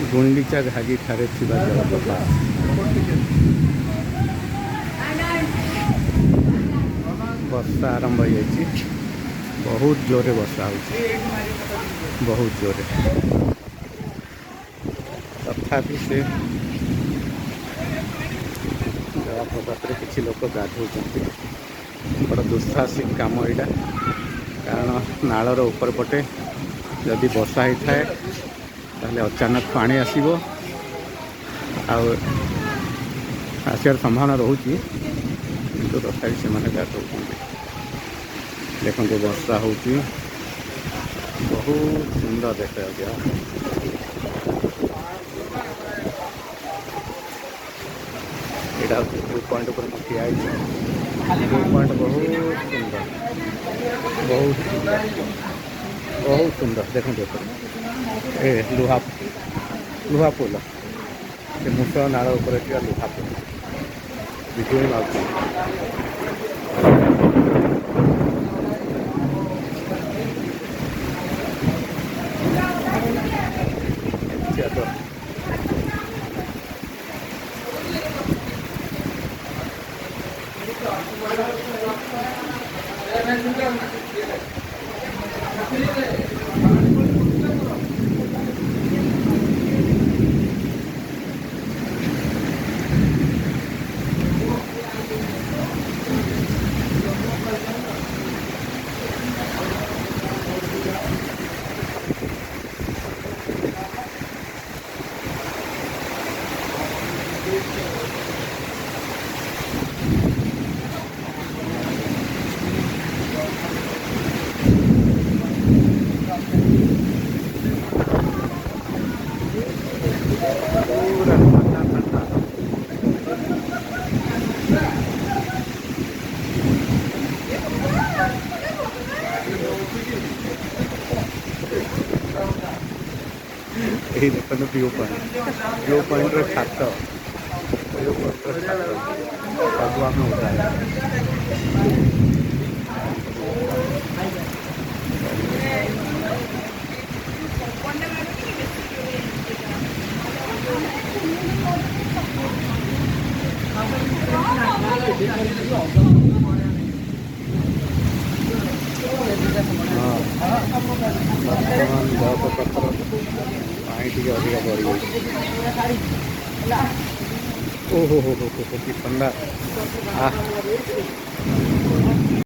गुंडीचा घागी ठारे थिबा जलप्रपात वर्षा आरंभ हो जाए बहुत जोरे वर्षा हो बहुत जोरे तथापि से जलप्रपात किसी लोक गाधो बड़ा दुस्साहसिक काम यहाँ कारण नालर ऊपर पटे जदि वर्षा होता है ताहले अचानक पानी आसव आसार संभावना रोचे किंतु तथा से गाधो देखो वर्षा हो बहुत सुंदर देखा गया यहाँ व्यू पॉइंट पर ठिया व्यू पॉइंट बहुत सुंदर बहुत बहुत सुंदर देखो ए लुहा लुहा पोल से मुसळ नाल उपर लुहा पोल बिजुली मार्ग यही देखते व्यू पॉइंट छात व्यू पॉइंट सब आम उठा बर्तमान जलप्रपातर पानी टी अधिक बढ़ी ओहो हो कि ठंडा